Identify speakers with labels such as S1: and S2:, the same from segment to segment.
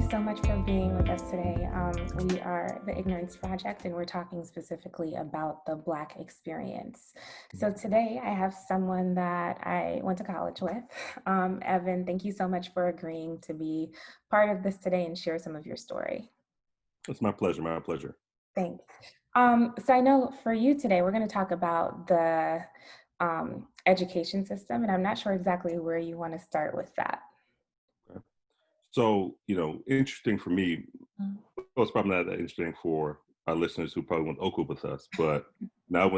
S1: so much for being with us today. We are the Ignorance Project, and we're talking specifically about the Black experience. So today I have someone that I went to college with. Evan, thank you so much for agreeing to be part of this today and share some of your story.
S2: It's my pleasure, my pleasure.
S1: Thanks. So I know for you today, we're going to talk about the education system, and I'm not sure exactly where you want to start with that.
S2: So, interesting for me,
S1: Mm.
S2: well, it's probably not that interesting for our listeners who probably went to Oakwood with us, but now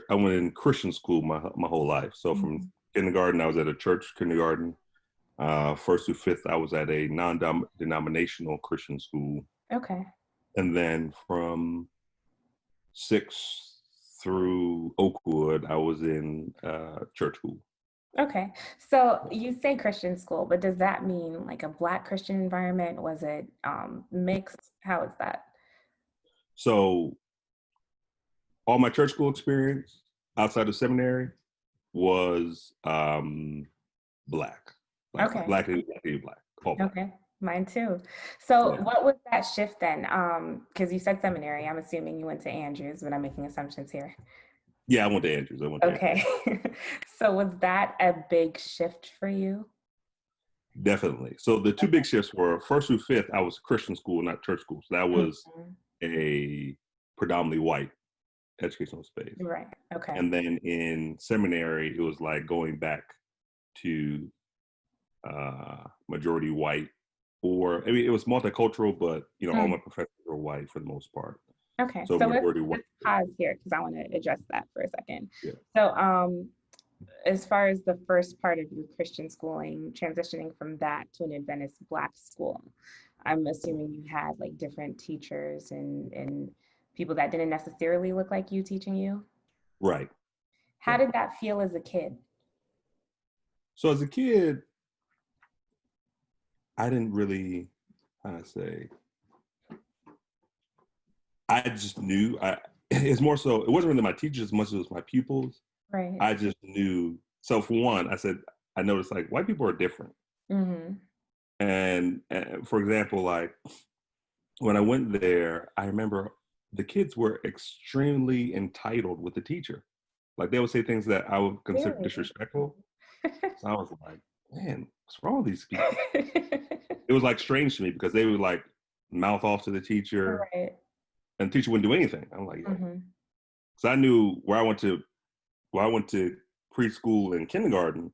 S2: I went in Christian school my whole life. So from kindergarten, I was at a church kindergarten. First through fifth, I was at a non-denominational Christian school.
S1: Okay.
S2: And then from sixth through Oakwood, I was in church school.
S1: Okay. So you say Christian school, but does that mean like a Black Christian environment? Was it mixed? How is that?
S2: So all my church school experience outside of seminary was black.
S1: Okay.
S2: Black, all black.
S1: Okay. Mine too. So
S2: Yeah.
S1: what was that shift then? Because you said seminary. I'm assuming you went to Andrews, but I'm making assumptions here.
S2: Yeah, I went to Andrews.
S1: Okay. So was that a big shift for you?
S2: Definitely. So the two big shifts were first through fifth, I was Christian school, not church school. So that was
S1: Mhm.
S2: a predominantly white educational space.
S1: Right. Okay.
S2: And then in seminary, it was like going back to majority white, it was multicultural, but all my professors were white for the most part.
S1: Okay,
S2: So
S1: so
S2: majority white.
S1: let's pause here because I want to address that for a second.
S2: Yeah.
S1: So, as far as the first part of your Christian schooling, transitioning from that to an Adventist Black school, I'm assuming you had like different teachers and people that didn't necessarily look like you teaching you.
S2: Right.
S1: How did that feel as a kid?
S2: So as a kid, I didn't really, how do I say, I just knew. It's more so, it wasn't really my teachers as much as it was my pupils.
S1: Right.
S2: I just knew. So for one, I noticed like white people are different.
S1: Mm-hmm.
S2: And for example, like when I went there, I remember the kids were extremely entitled with the teacher. Like they would say things that I would consider
S1: Really?
S2: disrespectful. So I was like, man, what's wrong with these people? It was like strange to me because they would like mouth off to the teacher
S1: Right.
S2: and the teacher wouldn't do anything. I'm like, yo.
S1: Mm-hmm.
S2: So I knew where I went to preschool and kindergarten,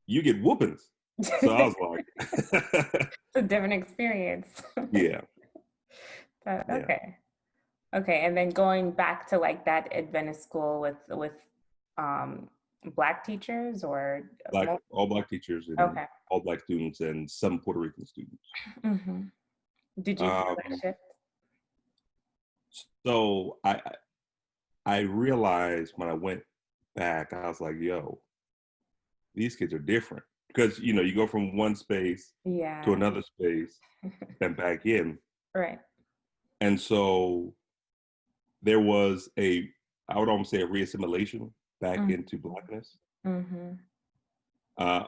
S2: you get whoopings. So I was like,
S1: It's a different experience.
S2: yeah.
S1: Okay. Okay, and then going back to like that Adventist school with um Black teachers or
S2: All black teachers and
S1: okay.
S2: all black students and some Puerto Rican students.
S1: Mm-hmm. Did you feel that shift?
S2: So I realized when I went back, I was like, yo, these kids are different. Because you go from one space
S1: Yeah.
S2: to another space and back in.
S1: Right.
S2: And so there was I would almost say a reassimilation back into Blackness.
S1: Mm-hmm.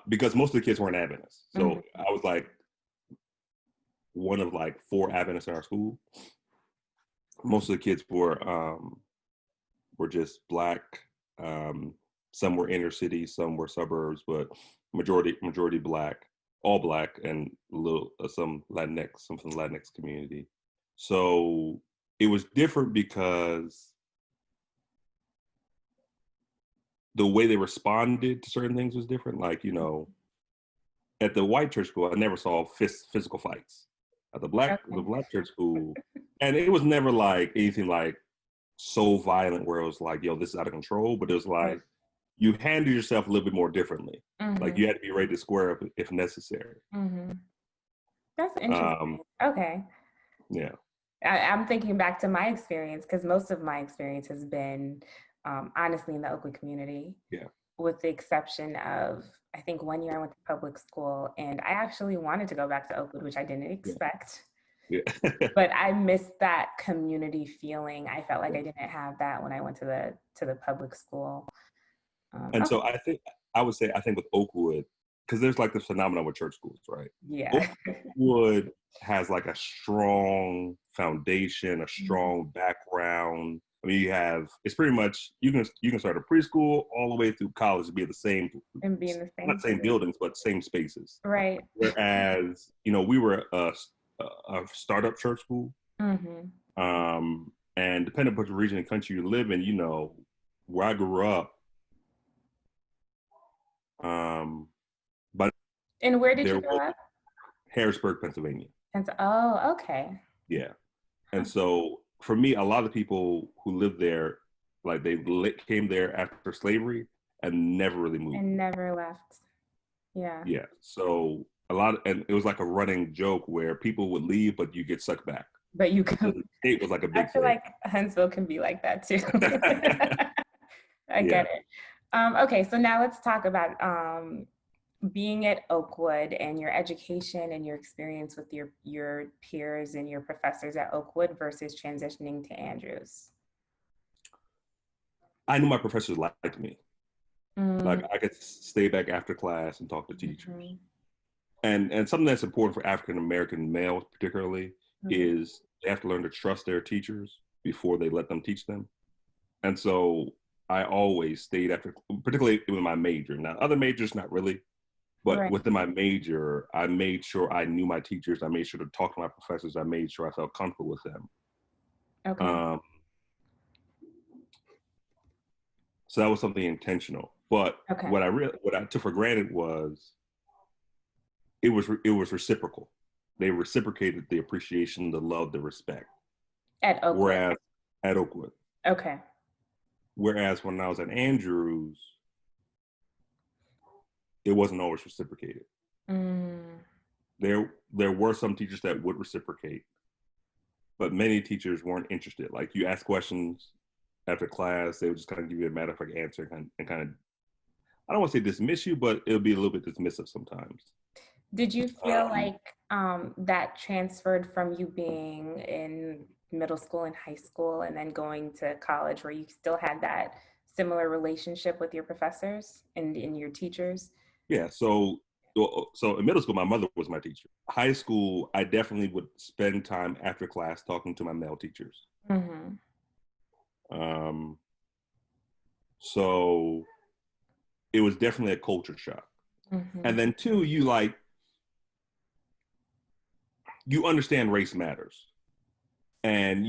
S2: Because most of the kids weren't Adventists. So I was like one of like 4 Adventists in our school. Most of the kids were just Black. Some were inner city, some were suburbs, but majority Black, all Black, and some from the Latinx community. So it was different because the way they responded to certain things was different. Like, at the white church school, I never saw physical fights. At the black church school, and it was never like anything like so violent where it was like, yo, this is out of control. But it was like you handled yourself a little bit more differently. Like you had to be ready to square up if necessary.
S1: That's interesting. Okay.
S2: Yeah.
S1: I'm thinking back to my experience because most of my experience has been honestly in the Oakwood community.
S2: Yeah.
S1: With the exception of, I think 1 year I went to public school and I actually wanted to go back to Oakwood, which I didn't expect.
S2: Yeah.
S1: But I missed that community feeling. I felt like I didn't have that when I went to the public school.
S2: And so I think with Oakwood, because there's like this phenomenon with church schools, right?
S1: Yeah.
S2: Oakwood has like a strong foundation, a
S1: Mhm.
S2: strong background. I mean, it's pretty much you can start a preschool all the way through college to be the same,
S1: And be in the
S2: not
S1: same
S2: same
S1: place.
S2: buildings, but same spaces.
S1: Right.
S2: Whereas, we were a startup church school,
S1: Hmm.
S2: and depending on what region and country you live in, where I grew up, but
S1: And where did
S2: there
S1: you
S2: was
S1: grow up?
S2: Harrisburg, Pennsylvania.
S1: Oh, okay.
S2: Yeah.
S1: Huh.
S2: And so for me, a lot of people who lived there, like came there after slavery and never really moved.
S1: And never left. Yeah.
S2: Yeah. So and it was like a running joke where people would leave, but you get sucked back.
S1: But you
S2: So
S1: come,
S2: the state was like a
S1: I
S2: big
S1: feel
S2: slave.
S1: like Huntsville can be like that too. I
S2: Yeah.
S1: get it. Okay, so now let's talk about being at Oakwood and your education and your experience with your peers and your professors at Oakwood versus transitioning to Andrews.
S2: I knew my professors liked me. Like
S1: Mm-hmm.
S2: I could stay back after class and talk to teachers. And something that's important for African American males particularly
S1: Mm-hmm.
S2: is they have to learn to trust their teachers before they let them teach them. And so I always stayed after, particularly with my major. Now, other majors, not really, but
S1: Right.
S2: within my major, I made sure I knew my teachers. I made sure to talk to my professors. I made sure I felt comfortable with them.
S1: Okay.
S2: Um, so that was something intentional. But
S1: Okay.
S2: what I took for granted was it was reciprocal. They reciprocated the appreciation, the love, the respect.
S1: At Oakwood.
S2: Whereas at Oakwood,
S1: Okay.
S2: whereas when I was at Andrews, it wasn't always reciprocated.
S1: Mm,
S2: There were some teachers that would reciprocate, but many teachers weren't interested. Like you ask questions after class, they would just kind of give you a matter of fact answer and kind of, I don't want to say dismiss you, but it'll be a little bit dismissive sometimes.
S1: did you feel
S2: Um,
S1: like that transferred from you being in middle school and high school and then going to college where you still had that similar relationship with your professors and your teachers?
S2: yeah, so in middle school, my mother was my teacher. High school, I definitely would spend time after class talking to my male teachers.
S1: Mm-hmm.
S2: Um, so it was definitely a culture shock.
S1: Mm-hmm.
S2: And then two, you understand race matters. And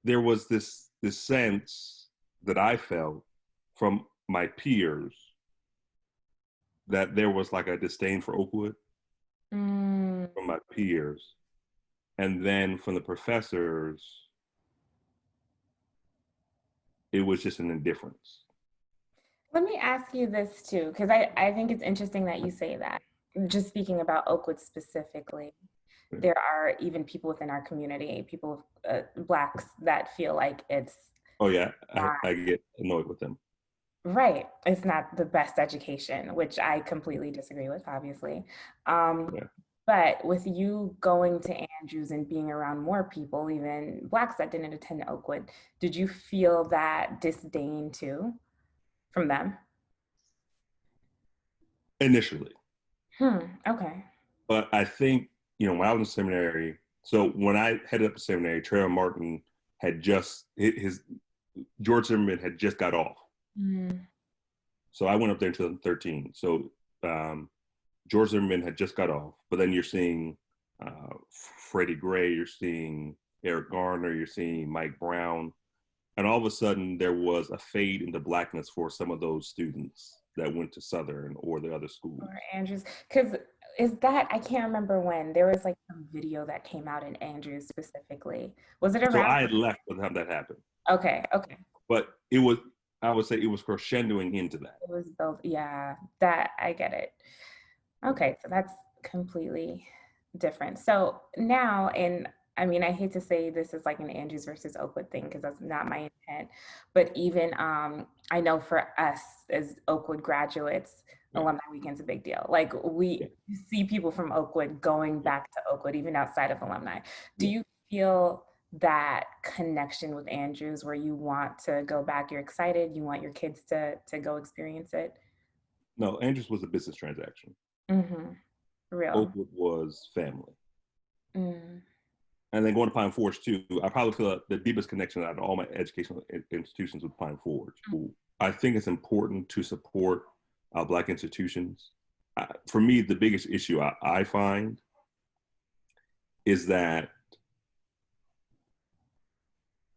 S2: there was this sense that I felt from my peers that there was like a disdain for Oakwood
S1: Mm.
S2: from my peers. And then from the professors, it was just an indifference.
S1: Let me ask you this too, because I think it's interesting that you say that. Just speaking about Oakwood specifically, there are even people within our community, people, Blacks, that feel like it's
S2: Oh yeah,
S1: not
S2: I get annoyed with them.
S1: right. It's not the best education, which I completely disagree with, obviously. Um,
S2: Yeah.
S1: but with you going to Andrews and being around more people, even Blacks that didn't attend Oakwood, did you feel that disdain too from them?
S2: Initially.
S1: Okay.
S2: But I think, when I was in seminary, so when I headed up to seminary, Trayvon Martin had just his George Zimmerman had just got off.
S1: Mm,
S2: So I went up there in 2013. So George Zimmerman had just got off, but then you're seeing Freddie Gray, you're seeing Eric Garner, you're seeing Mike Brown, and all of a sudden there was a fade into blackness for some of those students that went to Southern or the other schools.
S1: or Andrews, because is that I can't remember when there was like some video that came out in Andrews specifically. Was it
S2: So
S1: around?
S2: I had left by the time that happened,
S1: Okay, okay.
S2: but I would say it was crescendoing into that.
S1: It was built, yeah, that I get it.
S2: Yeah.
S1: Okay, so that's completely different. So now, and I mean, I hate to say this is like an Andrews versus Oakwood thing because that's not my intent, but even I know for us as Oakwood graduates,
S2: Yeah.
S1: alumni weekend's a big deal. Like
S2: Yeah.
S1: we see people from Oakwood going
S2: Yeah.
S1: back to Oakwood, even outside of alumni. Do
S2: Yeah.
S1: you feel that connection with Andrews where you want to go back, you're excited, you want your kids to go experience it?
S2: No, Andrews was a business transaction.
S1: Mm-hmm. Real.
S2: Oakwood was family.
S1: Mm.
S2: And then going to Pine Forge too, I probably feel like the deepest connection out of all my educational institutions with Pine Forge. I think it's important to support Black institutions. For me, the biggest issue I find is that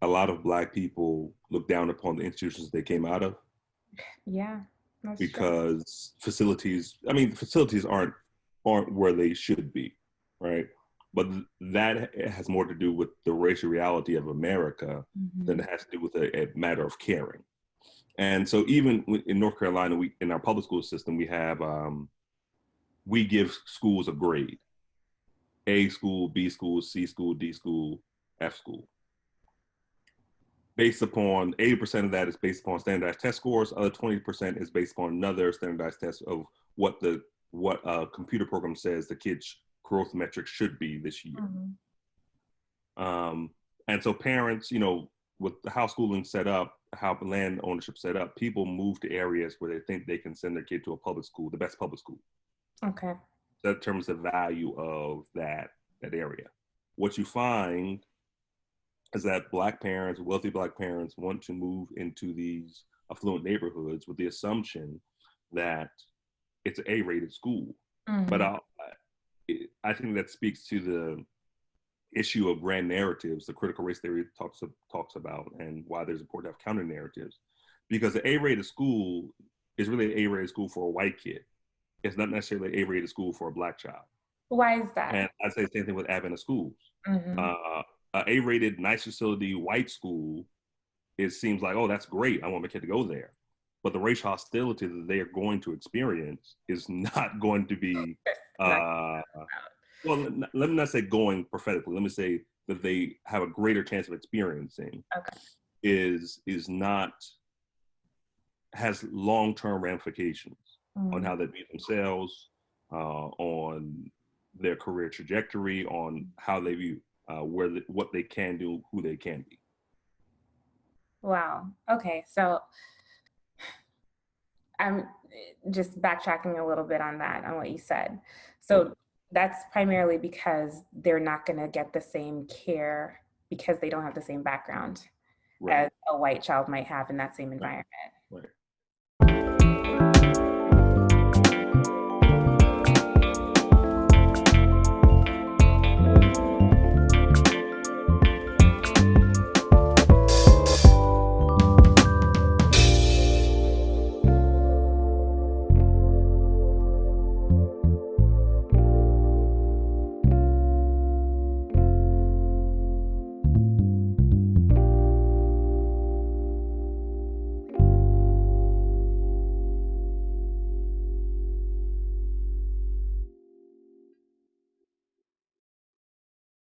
S2: a lot of Black people look down upon the institutions they came out of
S1: Yeah, that's true.
S2: because facilities aren't where they should be, right? But that has more to do with the racial reality of America than
S1: Mm-hmm.
S2: it has to do with a matter of caring. And so even in North Carolina, we in our public school system, we give schools a grade: A school, B school, C school, D school, F school. Based upon 80% of that is based upon standardized test scores. Other 20% is based upon another standardized test of what a computer program says the kids' growth metrics should be this year.
S1: Mm-hmm.
S2: Um, and so parents, with how schooling set up, how land ownership set up, people move to areas where they think they can send their kid to a public school, the best public school.
S1: Okay.
S2: That determines the value of that area. What you find is that Black parents, wealthy Black parents, want to move into these affluent neighborhoods with the assumption that it's an A-rated school. But
S1: Mm-hmm.
S2: I think that speaks to the issue of grand narratives, the critical race theory talks about, and why there's important to have counter narratives. Because the A-rated school is really an A-rated school for a white kid. It's not necessarily an A-rated school for a Black child.
S1: Why is
S2: And
S1: that?
S2: I say the same thing with Adventist schools.
S1: Mm-hmm.
S2: A A-rated, nice facility, white school, it seems like, oh, that's great. I want my kid to go there. But the racial hostility that they are going to experience is not going to be,
S1: Not
S2: uh, well, let me not say going prophetically. Let me say that they have a greater chance of experiencing
S1: okay.
S2: is not, has long-term ramifications on
S1: Mm.
S2: how they view themselves, on their career trajectory, on how they view what they can do, who they can be.
S1: Wow. Okay. So I'm just backtracking a little bit on that, on what you said.
S2: Okay.
S1: So that's primarily because they're not going to get the same care because they don't have the same background
S2: Right.
S1: as a white child might have in that same
S2: Right.
S1: environment.
S2: Right.